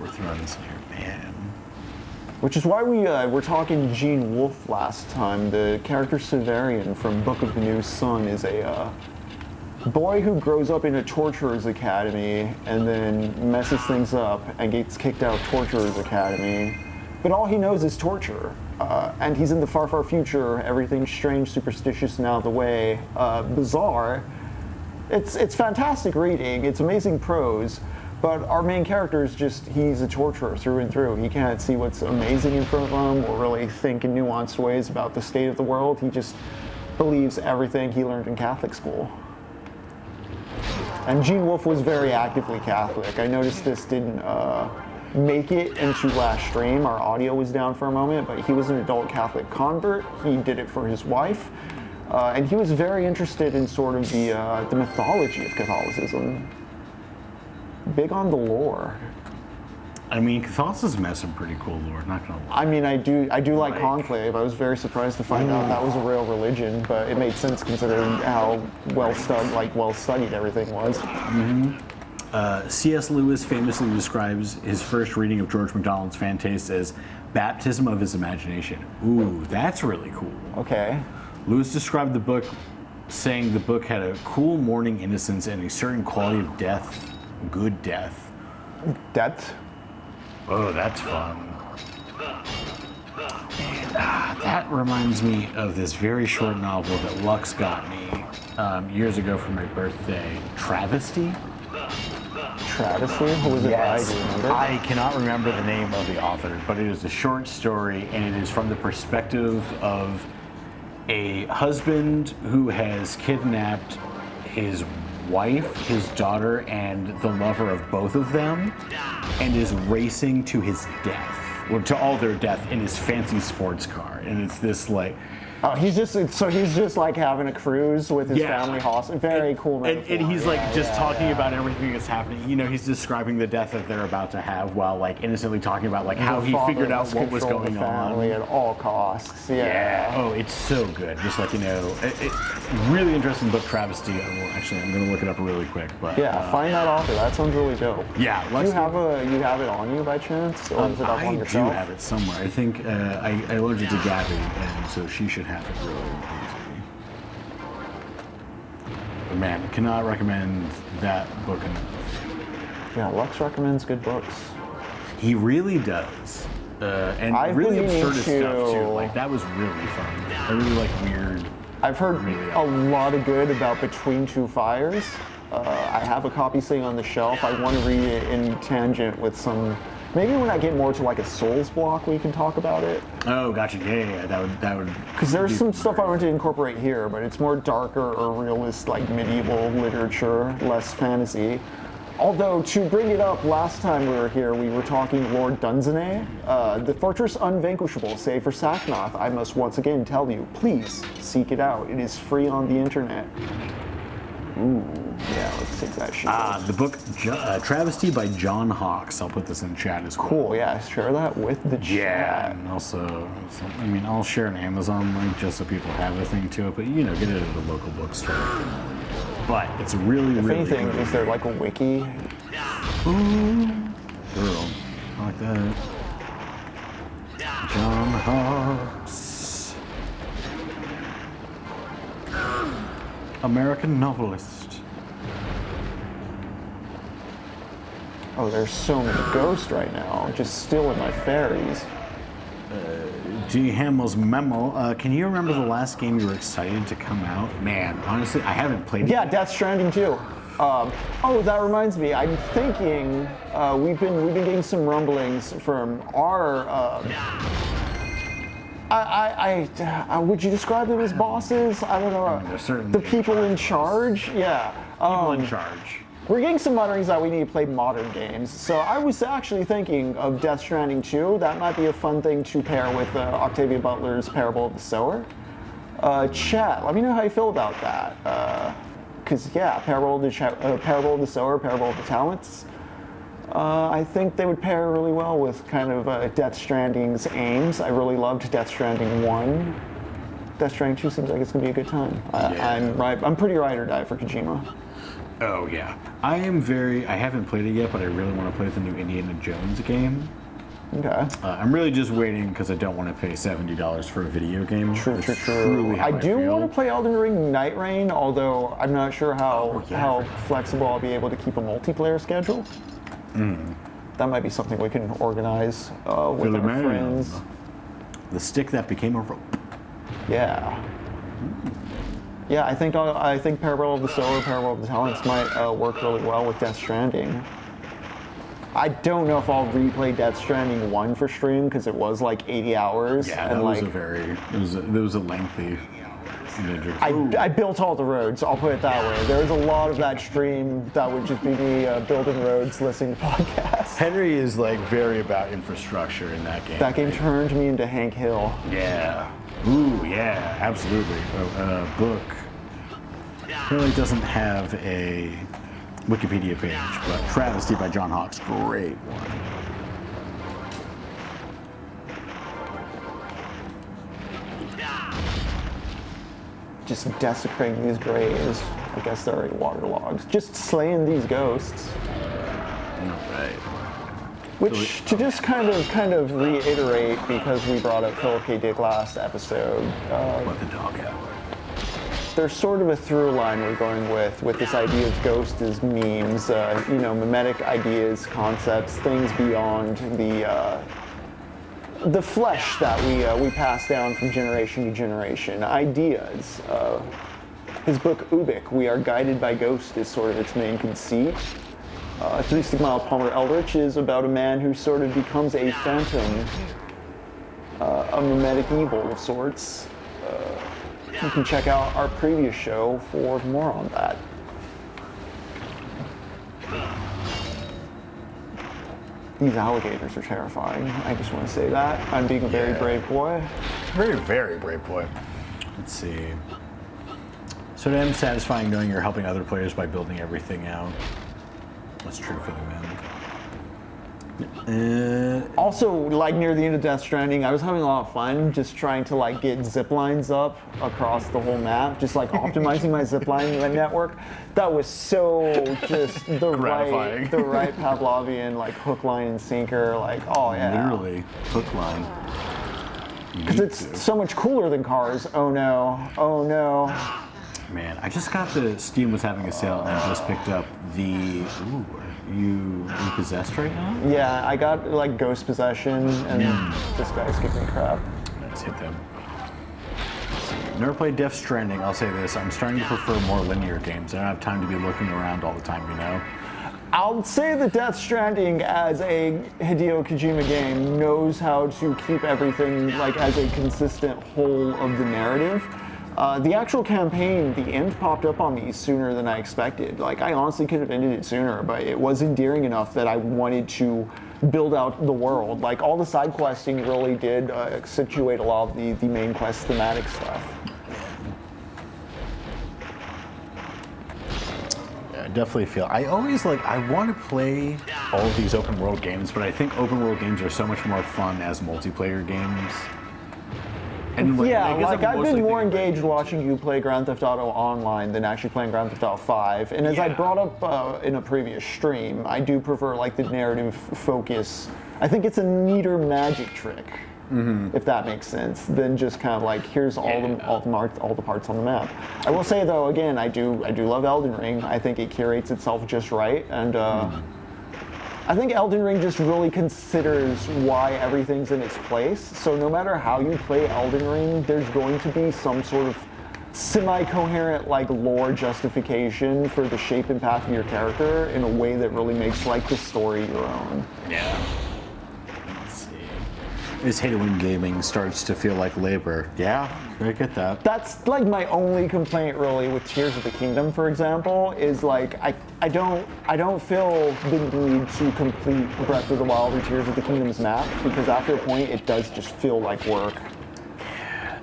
both runs here, man. Which is why we were talking Gene Wolfe last time. The character Severian from Book of the New Sun is a boy who grows up in a torturer's academy and then messes things up and gets kicked out of torturer's academy. But all he knows is torture. And he's in the far, far future. Everything's strange, superstitious, and out of the way. Bizarre. It's fantastic reading. It's amazing prose. But our main character is he's a torturer through and through. He can't see what's amazing in front of him or really think in nuanced ways about the state of the world. He just believes everything he learned in Catholic school. And Gene Wolfe was very actively Catholic. I noticed this didn't make it into last stream. Our audio was down for a moment, but he was an adult Catholic convert. He did it for his wife. And he was very interested in sort of the mythology of Catholicism. Big on the lore. I mean, Catholicism has some pretty cool lore, not gonna lie. I mean, I do like Conclave. I was very surprised to find out that was a real religion, but it made sense considering how well studied everything was. C.S. Lewis famously describes his first reading of George MacDonald's Fantaste as baptism of his imagination. Ooh, that's really cool. Okay. Lewis described the book saying the book had a cool morning innocence and a certain quality of death, good death. Death? Oh, that's fun. And, that reminds me of this very short novel that Lux got me years ago for my birthday. Travesty? Travesty? Who was it by? Do you remember? I cannot remember the name of the author, but it is a short story, and it is from the perspective of a husband who has kidnapped his wife, his daughter, and the lover of both of them, and is racing to his death, or to all their death in his fancy sports car. And it's this like, oh, he's just like having a cruise with his family house. Very cool metaphor. And he's like talking about everything that's happening. You know, he's describing the death that they're about to have while like innocently talking about like how he figured out what was going the family on at all costs. Oh, it's so good. Just like, you know, it's really interesting book, Travesty. I'm going to look it up really quick. But find that author. That sounds really dope. Yeah. Do you have it on you by chance, or is it up on yourself? I do have it somewhere. I think I loaned it to Gabby, and so she should have it really easy. But man, cannot recommend that book enough. Yeah, Lux recommends good books. He really does. And really absurd stuff too. Like, that was really fun. I really like weird. I've heard a lot of good about Between Two Fires. I have a copy sitting on the shelf. I want to read it in tangent with some. Maybe when I get more to like a Souls block, we can talk about it. Oh, gotcha. Yeah. That would. Because there's some stuff I want to incorporate here, but it's more darker or realist, like medieval literature, less fantasy. Although, to bring it up, last time we were here, we were talking Lord Dunsany. The Fortress Unvanquishable, save for Sacnoth. I must once again tell you, please seek it out. It is free on the internet. Ooh, yeah, let's take that shit. The book Travesty by John Hawkes. I'll put this in chat as well. Cool, yeah, share that with the chat. Yeah, and also, I mean, I'll share an Amazon link just so people have a thing to it, but, you know, get it at a local bookstore. But it's really, if anything, is there like a wiki? Ooh, girl, I like that. John Hawkes, American novelist. Oh, there's so many ghosts right now, just stealing my fairies. G. Hamill's memo. Can you remember the last game you were excited to come out? Man, honestly, I haven't played it. Yeah, Death Stranding 2. Oh, that reminds me. I'm thinking we've been getting some rumblings from our. Would you describe them as bosses? I don't know. The people in charge. Yeah. People in charge. We're getting some mutterings that we need to play modern games. So I was actually thinking of Death Stranding 2. That might be a fun thing to pair with Octavia Butler's Parable of the Sower. Chat, let me know how you feel about that. Because, yeah, Parable of the Sower, Parable of the Talents. I think they would pair really well with kind of Death Stranding's aims. I really loved Death Stranding 1. Death Stranding 2 seems like it's going to be a good time. I'm pretty ride or die for Kojima. Oh yeah, I haven't played it yet, but I really want to play the new Indiana Jones game. Okay. I'm really just waiting because I don't want to pay $70 for a video game. True. Truly how I do feel. want to play Elden Ring Night Rain, although I'm not sure how flexible I'll be able to keep a multiplayer schedule. That might be something we can organize with our friends. The stick that became a rope. Yeah. Yeah, I think Parable of the Soul or Parable of the Talents might work really well with Death Stranding. I don't know if I'll replay Death Stranding 1 for stream because it was like 80 hours. Yeah, that was a lengthy. I built all the roads, I'll put it that way. There was a lot of that stream that would just be me building roads, listening to podcasts. Henry is like very about infrastructure in that game. That game turned me into Hank Hill. Yeah. Ooh, yeah, absolutely. Book really doesn't have a Wikipedia page, but Travesty by John Hawkes, great one. Just desecrating these graves. I guess they're already waterlogged. Just slaying these ghosts. Right. Which, to just kind of reiterate, because we brought up Philip K. Dick last episode, Let the dog out. there's sort of a through line we're going with this idea of ghosts as memes, mimetic ideas, concepts, things beyond the flesh that we pass down from generation to generation, ideas. His book Ubik, We Are Guided by Ghosts, is sort of its main conceit. Three Stigmata Palmer Eldritch is about a man who sort of becomes a phantom, a mimetic evil of sorts. You can check out our previous show for more on that. These alligators are terrifying. I just want to say that. I'm being a very brave boy. Very, very brave boy. Let's see. So then satisfying knowing you're helping other players by building everything out. That's true for the men. Also, like near the end of Death Stranding, I was having a lot of fun just trying to get zip lines up across the whole map, just optimizing my zip line network. That was so just the right Pavlovian hook, line, and sinker. Oh yeah. Literally hook line. Because it's so much cooler than cars. Oh no. Oh no. Man, I just got Steam was having a sale and I just picked up the. Ooh, are you possessed right now? Yeah, I got Ghost Possession, and this guy's giving me crap. Let's hit them. Never played Death Stranding. I'll say this: I'm starting to prefer more linear games. I don't have time to be looking around all the time, I'll say that Death Stranding, as a Hideo Kojima game, knows how to keep everything as a consistent whole of the narrative. The actual campaign, the end popped up on me sooner than I expected. I honestly could have ended it sooner, but it was endearing enough that I wanted to build out the world. All the side questing really did situate a lot of the main quest thematic stuff. Yeah, I definitely feel. I always I want to play all of these open world games, but I think open world games are so much more fun as multiplayer games. And I've been more engaged watching you play Grand Theft Auto Online than actually playing Grand Theft Auto 5. And as I brought up in a previous stream, I do prefer the narrative focus. I think it's a neater magic trick, if that makes sense, than just here's all the parts on the map. I will say though, again, I do love Elden Ring. I think it curates itself just right, and I think Elden Ring just really considers why everything's in its place. So no matter how you play Elden Ring, there's going to be some sort of semi-coherent lore justification for the shape and path of your character in a way that really makes the story your own. Yeah. Let's see. This hate when gaming starts to feel like labor. Yeah, I get that. That's my only complaint really with Tears of the Kingdom, for example, is I don't feel the need to complete Breath of the Wild or Tears of the Kingdom's map, because after a point it does just feel like work.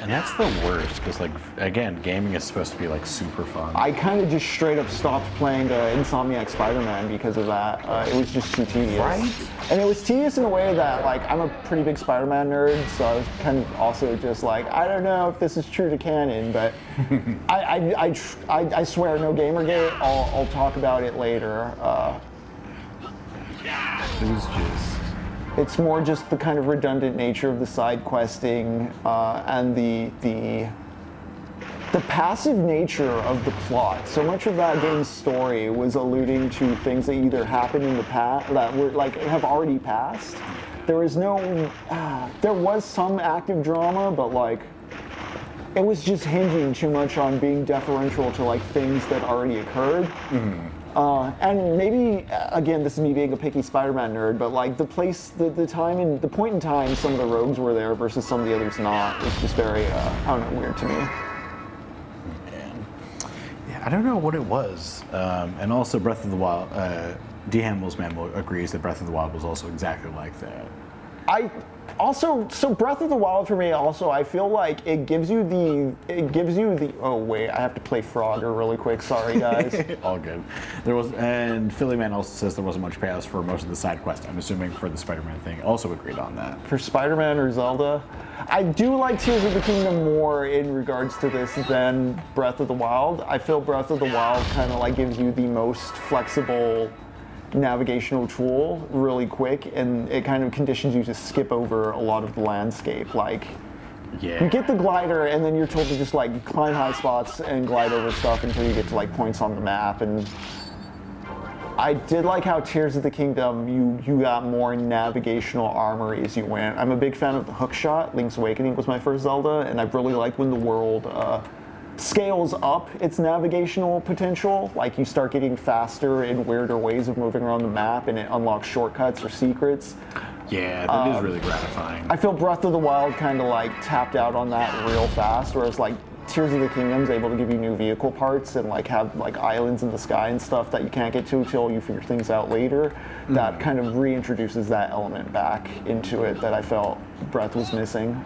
And that's the worst, because, like, again, gaming is supposed to be, like, super fun. I kind of just straight up stopped playing Insomniac Spider-Man because of that. It was just too tedious. Right? And it was tedious in a way that, like, I'm a pretty big Spider-Man nerd, so I was kind of also just like, I don't know if this is true to canon, but I swear, no Gamergate. I'll talk about it later. It was just... It's more just the kind of redundant nature of the side questing and the passive nature of the plot. So much of that game's story was alluding to things that either happened in the past that were like have already passed. There was there was some active drama, but like it was just hinging too much on being deferential to like things that already occurred. Mm-hmm. And maybe, again, this is me being a picky Spider-Man nerd, but like the time and the point in time some of the rogues were there versus some of the others not was just very, I don't know, weird to me. Man. Yeah, I don't know what it was. And also Breath of the Wild, D. Hamill's man agrees that Breath of the Wild was also exactly like that. So Breath of the Wild for me also, I feel like it gives you the, oh wait, I have to play Frogger really quick, sorry guys. All good. And Philly Man also says there wasn't much payoffs for most of the side quests. I'm assuming for the Spider-Man thing, also agreed on that. For Spider-Man or Zelda, I do like Tears of the Kingdom more in regards to this than Breath of the Wild. I feel Breath of the Wild kind of like gives you the most flexible navigational tool really quick, and it kind of conditions you to skip over a lot of the landscape. Like, yeah, you get the glider and then you're told to just like climb high spots and glide over stuff until you get to like points on the map. And I did like how Tears of the Kingdom you got more navigational armory as you went. I'm a big fan of the hookshot. Link's Awakening was my first Zelda, and I really liked when the world scales up its navigational potential. Like you start getting faster in weirder ways of moving around the map, and it unlocks shortcuts or secrets. Yeah, that is really gratifying. I feel Breath of the Wild kind of like tapped out on that real fast, whereas like Tears of the Kingdom's able to give you new vehicle parts and like have like islands in the sky and stuff that you can't get to until you figure things out later. That kind of reintroduces that element back into it that I felt Breath was missing.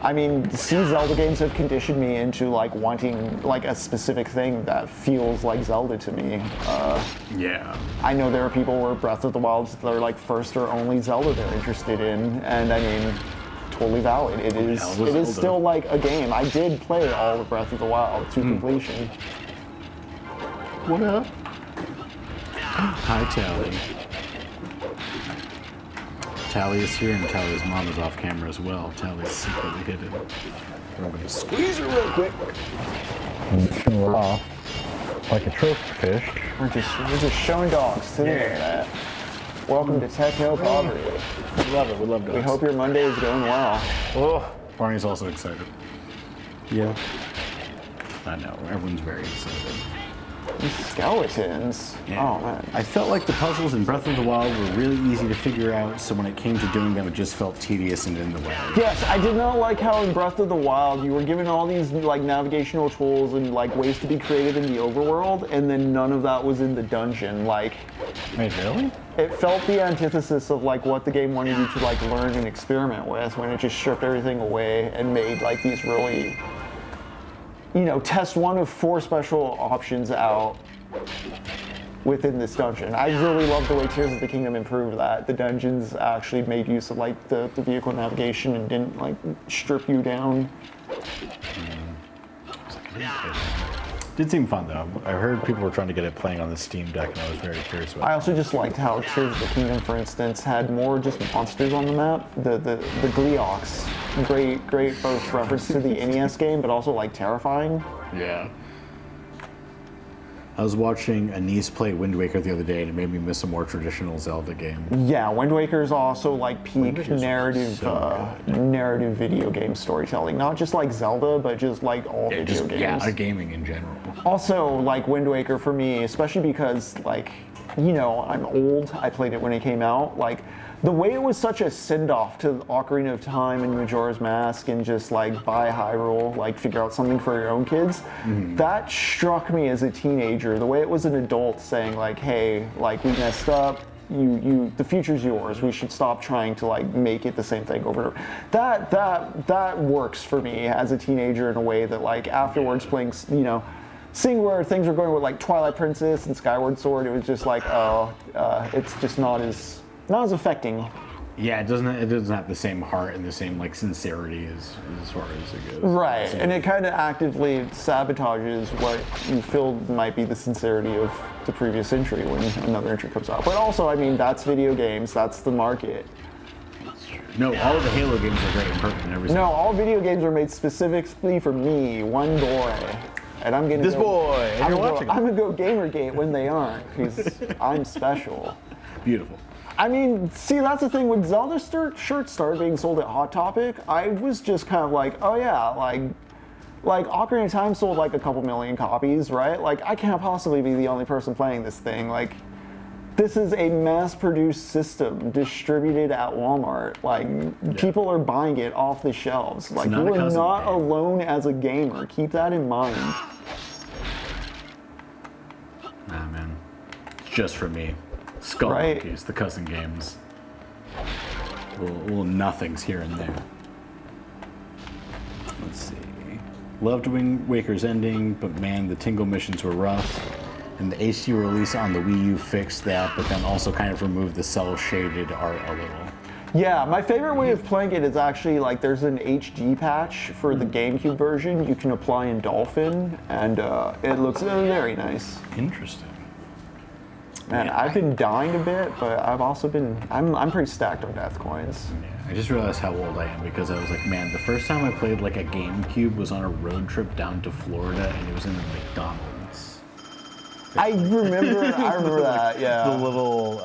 I mean, see, Zelda games have conditioned me into like wanting like a specific thing that feels like Zelda to me. Yeah. I know there are people where Breath of the Wild's their like first or only Zelda they're interested in, and I mean, totally valid. It is still like a game. I did play all of Breath of the Wild to completion. What up? Hi, Tally. Tally is here, and Tally's mom is off camera as well. Tally's secretly hidden. We're going to squeeze her real quick. We're off like a trophy fish. We're just showing dogs to the internet. Welcome to TechnoPoverty. We love it. We love dogs. We hope your Monday is going well. Oh, Barney's also excited. Yeah. I know. Everyone's very excited. These skeletons. Yeah. Oh man. I felt like the puzzles in Breath of the Wild were really easy to figure out, so when it came to doing them, it just felt tedious and in the way. Yes, I did not like how in Breath of the Wild you were given all these like navigational tools and like ways to be creative in the overworld, and then none of that was in the dungeon. Like, Wait, really? it felt the antithesis of like what the game wanted you to like learn and experiment with, when it just stripped everything away and made like these really, you know, test one of 4 special options out within this dungeon. I really love the way Tears of the Kingdom improved that. The dungeons actually made use of like the vehicle navigation and didn't like strip you down. Did seem fun though. I heard people were trying to get it playing on the Steam Deck, and I was very curious about I also just liked how Tears of the Kingdom, for instance, had more just monsters on the map. The Gleeoks, great both reference to the NES game, but also like terrifying. Yeah. I was watching a niece play Wind Waker the other day, and it made me miss a more traditional Zelda game. Yeah, Wind Waker is also like peak narrative video game storytelling. Not just like Zelda, but just like all video games. Yeah, gaming in general. Also, like Wind Waker for me, especially because like, you know, I'm old. I played it when it came out. Like, the way it was such a send-off to Ocarina of Time and Majora's Mask and just like buy Hyrule, like figure out something for your own kids, that struck me as a teenager. The way it was an adult saying like, hey, like we messed up, the future's yours. We should stop trying to like make it the same thing over and over. That works for me as a teenager in a way that like afterwards playing, seeing where things were going with like Twilight Princess and Skyward Sword, it was just like, it's just not as affecting. Yeah, it doesn't have the same heart and the same like sincerity as far as it goes. Right, So, and it kind of actively sabotages what you feel might be the sincerity of the previous entry when another entry comes out. But also, I mean, that's video games, that's the market. no, all of the Halo games are great and perfect and everything. No, all video games are made specifically for me, one boy. And I'm gonna I'm gonna go Gamergate when they aren't, because I'm special. Beautiful. I mean, see, that's the thing. When Zelda shirts started being sold at Hot Topic, I was just kind of like, oh yeah, like Ocarina of Time sold like a couple million copies, right? Like, I can't possibly be the only person playing this thing. Like, this is a mass-produced system distributed at Walmart. Like, people are buying it off the shelves. Like, you are not alone as a gamer. Keep that in mind. Nah, man. It's just for me. Skull Monkeys, the cousin games. Little nothings here and there. Let's see. Loved Wind Waker's ending, but man, the Tingle missions were rough. And the HD release on the Wii U fixed that, but then also kind of removed the cel-shaded art a little. Yeah, my favorite way of playing it is actually like there's an HD patch for the GameCube version you can apply in Dolphin, and it looks very nice. Interesting. Man, I've been dying a bit, but I've also been, I'm pretty stacked on death coins. Yeah, I just realized how old I am because I was like, man, the first time I played like a GameCube was on a road trip down to Florida, and it was in a McDonald's. I remember that, yeah. The little